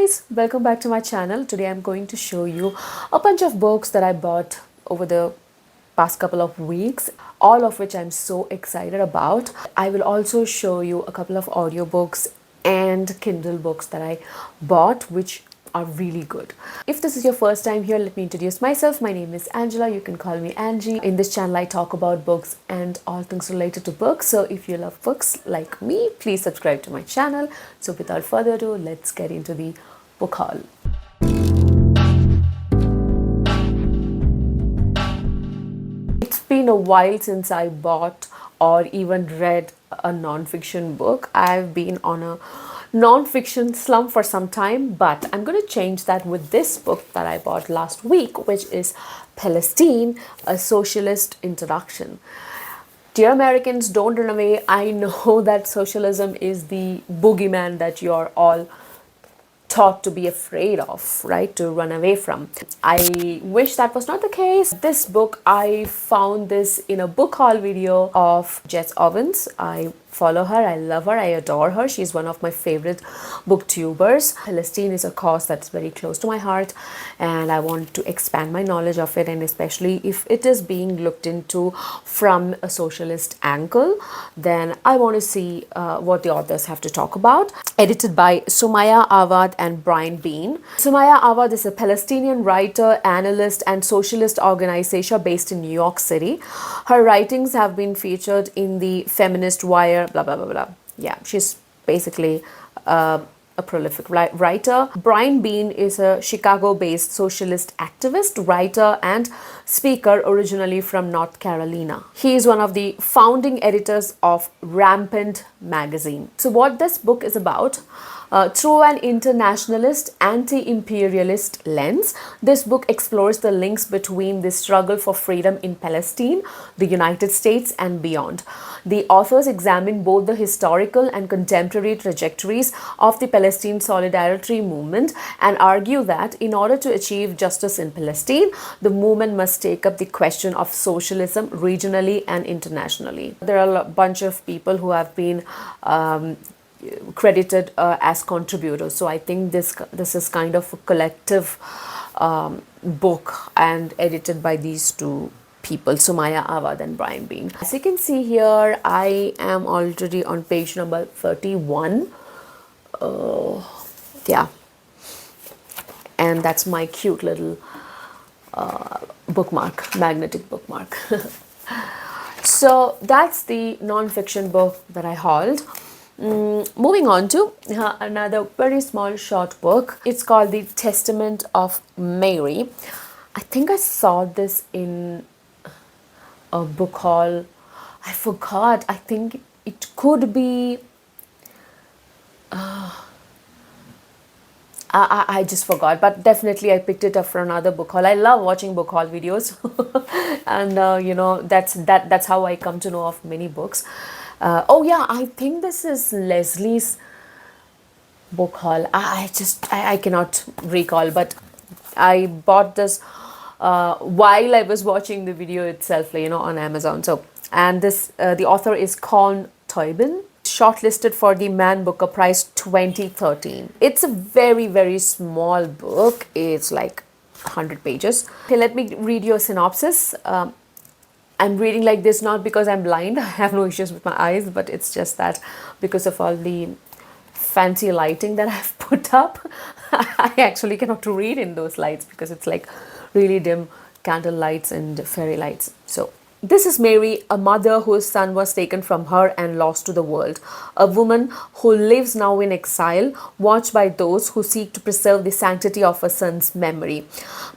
guys, welcome back to my channel. Today I'm going to show you a bunch of books that I bought over the past couple of weeks, all of which I'm so excited about. I will also show you a couple of audiobooks and Kindle books that I bought, which are really good. If this is your first time here, let me introduce myself. My name is Angela. You can call me Angie. In this channel, I talk about books and all things related to books. So if you love books like me, please subscribe to my channel. So without further ado, let's get into the book haul. It's been a while since I bought or even read a non-fiction book. I've been on a non-fiction slump for some time, but I'm going to change that with this book that I bought last week, which is Palestine, a Socialist Introduction. Dear Americans, don't run away. I know that socialism is the boogeyman that you're all taught to be afraid of, right? To run away from. I wish that was not the case. This book, I found this in a book haul video of Jess Owens. I follow her, I love her, I adore her. She's one of my favorite booktubers. Palestine is a cause that's very close to my heart, and I want to expand my knowledge of it, and especially if it is being looked into from a socialist angle, then I want to see what the authors have to talk about. Edited by Sumaya Awad and Brian Bean. Sumaya Awad is a Palestinian writer, analyst, and socialist organization based in New York City. Her writings have been featured in the Feminist Wire, blah blah blah blah. Yeah, she's basically a prolific writer. Brian Bean is a Chicago-based socialist activist, writer, and speaker originally from North Carolina. He is one of the founding editors of Rampant magazine. So what this book is about, through an internationalist, anti-imperialist lens, this book explores the links between the struggle for freedom in Palestine, the United States, and beyond. The authors examine both the historical and contemporary trajectories of the Palestine solidarity movement and argue that in order to achieve justice in Palestine, the movement must take up the question of socialism regionally and internationally. There are a bunch of people who have been credited as contributors, so I think this is kind of a collective book and edited by these two people, Sumaya Awad and Brian Bean. As you can see here, I am already on page number 31. Yeah, and that's my cute little bookmark, magnetic bookmark. So that's the non-fiction book that I hauled. Moving on to another very small short book. It's called The Testament of Mary. I think I saw this in a book haul. I forgot. I think it could be I just forgot, but definitely I picked it up for another book haul. I love watching book haul videos and you know, that's how I come to know of many books. Oh yeah, I think this is Leslie's book haul. I cannot recall, but I bought this while I was watching the video itself, you know, on Amazon. So, and this the author is Con Toibin, shortlisted for the Man Booker Prize 2013. It's a very, very small book. It's like 100 pages. Okay, let me read you a synopsis. I'm reading like this not because I'm blind. I have no issues with my eyes, but it's just that because of all the fancy lighting that I've put up, I actually cannot read in those lights because it's like really dim candle lights and fairy lights. So this is Mary, a mother whose son was taken from her and lost to the world. A woman who lives now in exile, watched by those who seek to preserve the sanctity of her son's memory.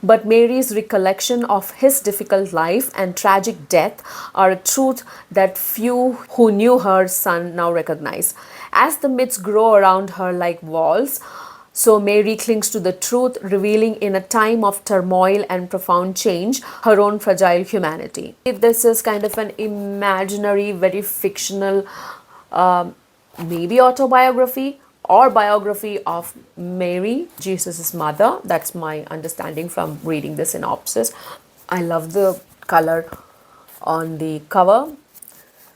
But Mary's recollection of his difficult life and tragic death are a truth that few who knew her son now recognize. As the myths grow around her like walls, so Mary clings to the truth, revealing in a time of turmoil and profound change her own fragile humanity. This is kind of an imaginary, very fictional, maybe autobiography or biography of Mary, Jesus' mother. That's my understanding from reading the synopsis. I love the color on the cover.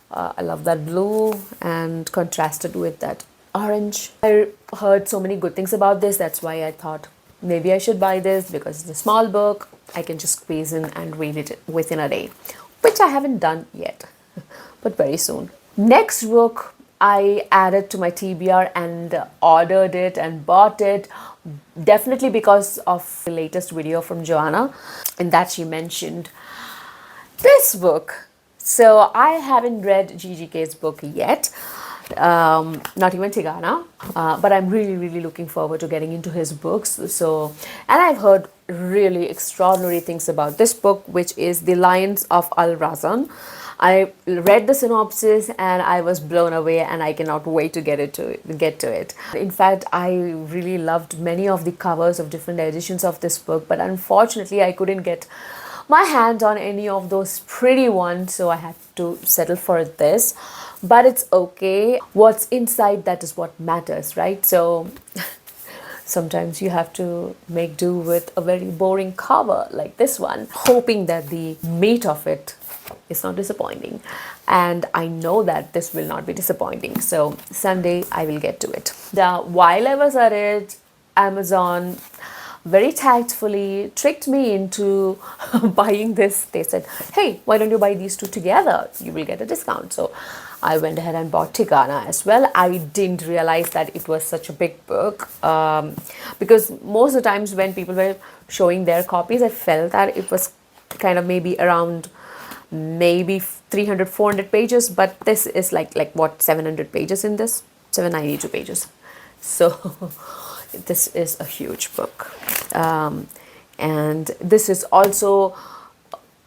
I love that blue and contrasted with that orange. I heard so many good things about this. That's why I thought maybe I should buy this because it's a small book. I can just squeeze in and read it within a day, which I haven't done yet, but very soon. Next book I added to my TBR and ordered it and bought it, definitely because of the latest video from Joanna, in that she mentioned this book. So I haven't read GGK's book yet, not even Tigana, but I'm really looking forward to getting into his books. So, and I've heard really extraordinary things about this book, which is The Lions of Al Razan. I read the synopsis and I was blown away, and I cannot wait to get to it. In fact, I really loved many of the covers of different editions of this book, but unfortunately I couldn't get my hand on any of those pretty ones, so I had to settle for this. But it's okay. What's inside, that is what matters, right? So sometimes you have to make do with a very boring cover like this one, hoping that the meat of it is not disappointing. And I know that this will not be disappointing. So someday I will get to it. While I was at it, Amazon very tactfully tricked me into buying this. They said, hey, why don't you buy these two together? You will get a discount. So I went ahead and bought Tigana as well. I didn't realize that it was such a big book, because most of the times when people were showing their copies, I felt that it was kind of maybe around maybe 300, 400 pages, but this is like what, 700 pages in this? 792 pages. So this is a huge book. And this is also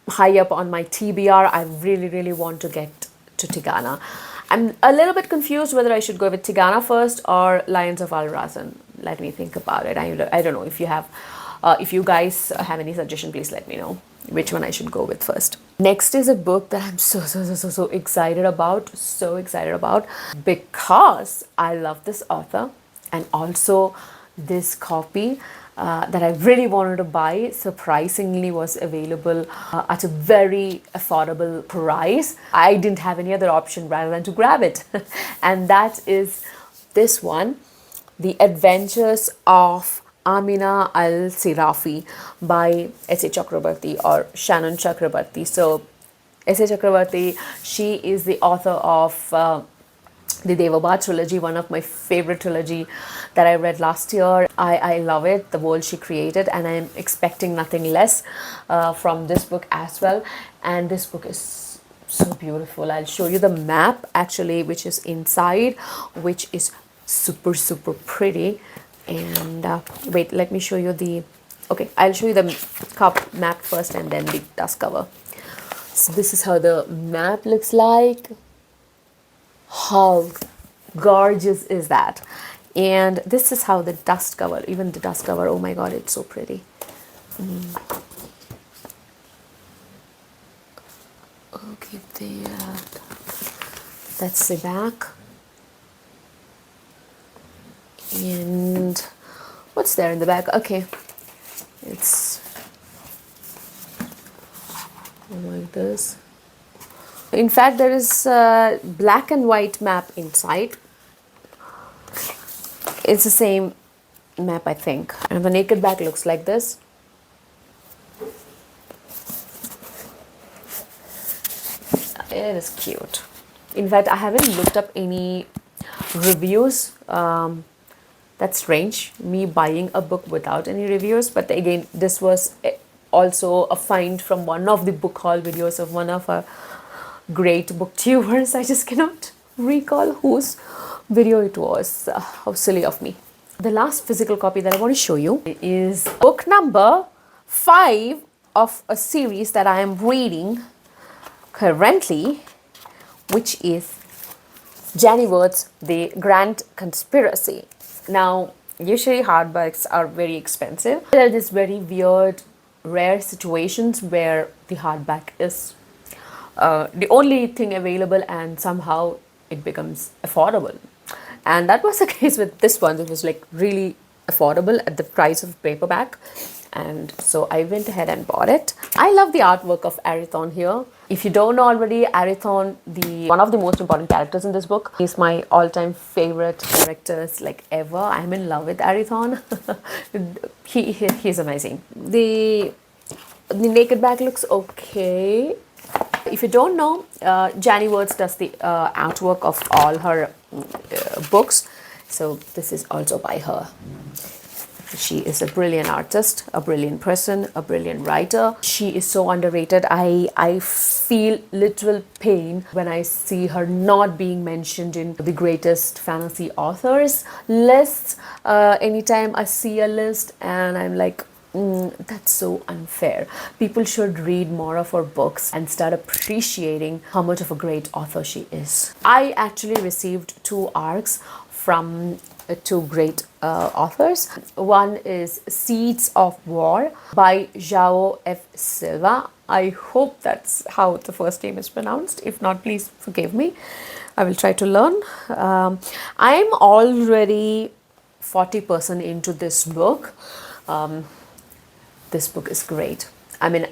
high up on my TBR. I really want to get to Tigana. I'm a little bit confused whether I should go with Tigana first or Lions of Al Razan. Let me think about it. I don't know if you have, if you guys have any suggestion, please let me know which one I should go with first. Next is a book that I'm so excited about. So excited about, because I love this author, and also this copy that I really wanted to buy surprisingly was available at a very affordable price. I didn't have any other option rather than to grab it. And that is this one, The Adventures of Amina Al-Sirafi by S.A. Chakrabarti or Shannon Chakrabarti. So S.A. Chakrabarti, she is the author of the Devabha trilogy, one of my favorite trilogy that I read last year. I love it, the world she created, and I'm expecting nothing less from this book as well. And this book is so beautiful. I'll show you the map actually, which is inside, which is super pretty. And wait, let me show you the, okay, I'll show you the map first and then the dust cover. So this is how the map looks like. How gorgeous is that? And this is how the dust cover, even the dust cover, oh my god, it's so pretty. Okay, there, that's the back. And what's there in the back? Okay, it's like this. In fact, there is a black and white map inside. It's the same map, I think. And the naked back looks like this. It is cute. In fact, I haven't looked up any reviews. That's strange, me buying a book without any reviews. But again, this was also a find from one of the book haul videos of one of our great booktubers. I just cannot recall whose video it was. How silly of me. The last physical copy that I want to show you is book number 5 of a series that I am reading currently, which is Jenny Ward's The Grand Conspiracy. Now, usually hardbacks are very expensive. There are these very weird, rare situations where the hardback is the only thing available, and somehow it becomes affordable. And that was the case with this one. It was like really affordable at the price of paperback, and so I went ahead and bought it. I love the artwork of Arathon here. If you don't know already, Arithon, the one of the most important characters in this book, is my all-time favorite characters like ever. I'm in love with Arithon. He's amazing. The naked back looks okay. If you don't know, Janny Words does the artwork of all her books. So this is also by her. She is a brilliant artist, a brilliant person, a brilliant writer. She is so underrated. I feel literal pain when I see her not being mentioned in the greatest fantasy authors lists. Anytime I see a list and I'm like, that's so unfair. People should read more of her books and start appreciating how much of a great author she is. I actually received 2 arcs from 2 great authors. One is Seeds of War by João F. Silva. I hope that's how the first name is pronounced. If not, please forgive me. I will try to learn. I'm already 40% into this book. This book is great. I mean,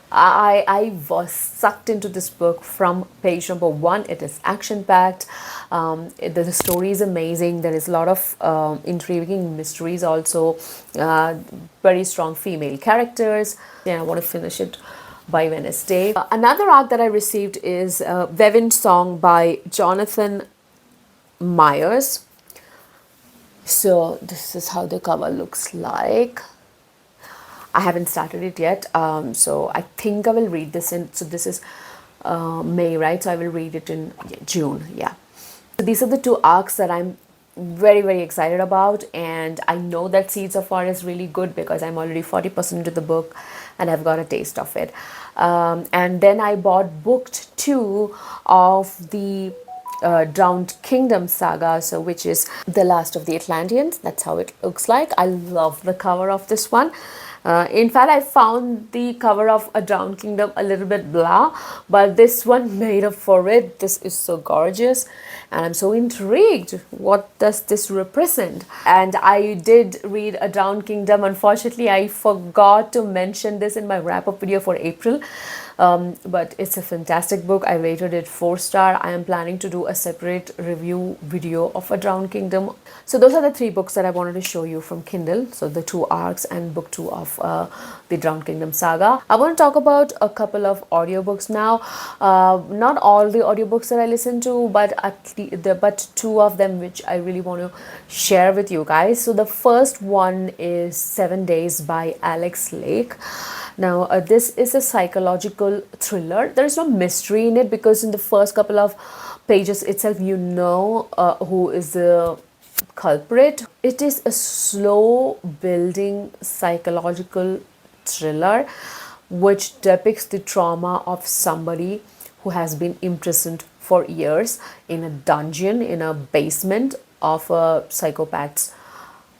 I was sucked into this book from page number 1. It is action-packed. The story is amazing. There is a lot of intriguing mysteries also. Very strong female characters. Yeah, I want to finish it by Wednesday. Another arc that I received is Vevin Song by Jonathan Myers. So this is how the cover looks like. I haven't started it yet, so I think I will read this in, so this is May, right? So I will read it in June, yeah. So these are the 2 arcs that I'm very, very excited about, and I know that Seeds of War is really good because I'm already 40% into the book and I've got a taste of it. And then I bought book 2 of the Drowned Kingdom saga, so which is The Last of the Atlanteans. That's how it looks like. I love the cover of this one. In fact, I found the cover of A Drowned Kingdom a little bit blah, but this one made up for it. This is so gorgeous and I'm so intrigued. What does this represent? And I did read A Drowned Kingdom. Unfortunately, I forgot to mention this in my wrap-up video for April. But it's a fantastic book. I rated it 4-star. I am planning to do a separate review video of A Drowned Kingdom. So those are the 3 books that I wanted to show you from Kindle. So the 2 arcs and book 2 of the Drowned Kingdom saga. I want to talk about a couple of audiobooks now. Not all the audiobooks that I listen to, but but 2 of them which I really want to share with you guys. So the first one is 7 Days by Alex Lake. Now, this is a psychological thriller. There is no mystery in it because in the first couple of pages itself, you know who is the culprit. It is a slow building psychological thriller which depicts the trauma of somebody who has been imprisoned for years in a dungeon, in a basement of a psychopath's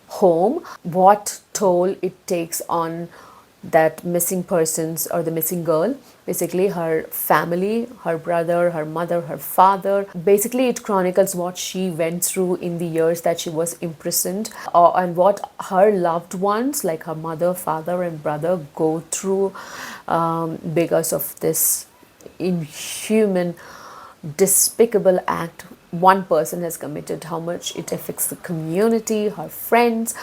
home. What toll it takes on that missing persons or the missing girl, basically her family, her brother, her mother, her father. Basically it chronicles what she went through in the years that she was imprisoned, and what her loved ones like her mother, father and brother go through because of this inhuman, despicable act one person has committed, how much it affects the community, her friends,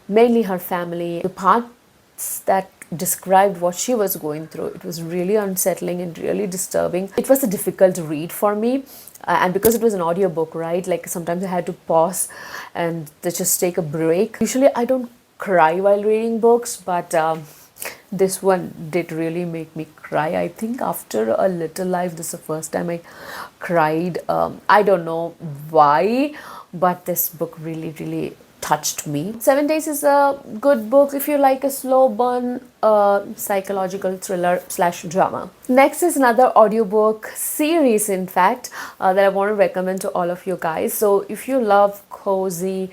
mainly her family. The parts that described what she was going through, it was really unsettling and really disturbing. It was a difficult read for me, and because it was an audiobook, right, like sometimes I had to pause and just take a break. Usually I don't cry while reading books, but this one did really make me cry. I think after A Little Life, this is the first time I cried. I don't know why, but this book really touched me. 7 Days is a good book if you like a slow burn psychological thriller / drama. Next is another audiobook series, in fact, that I want to recommend to all of you guys. So if you love cozy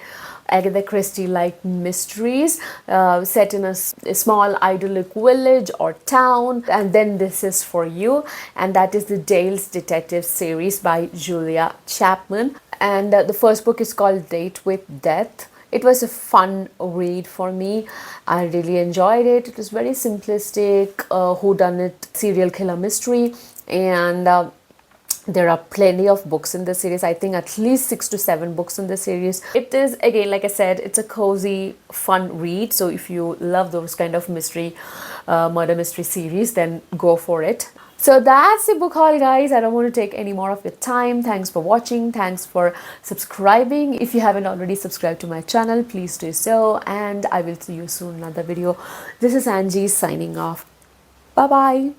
Agatha Christie like mysteries set in a small idyllic village or town, and then this is for you, and that is the Dale's Detective series by Julia Chapman. And the first book is called Date with Death. It was a fun read for me. I really enjoyed it. It was very simplistic, whodunit serial killer mystery, and there are plenty of books in the series. I think at least 6 to 7 books in the series. It is, again, like I said, it's a cozy, fun read. So if you love those kind of mystery, murder mystery series, then go for it. So that's the book haul, guys. I don't want to take any more of your time. Thanks for watching. Thanks for subscribing. If you haven't already subscribed to my channel, please do so. And I will see you soon in another video. This is Angie signing off. Bye bye.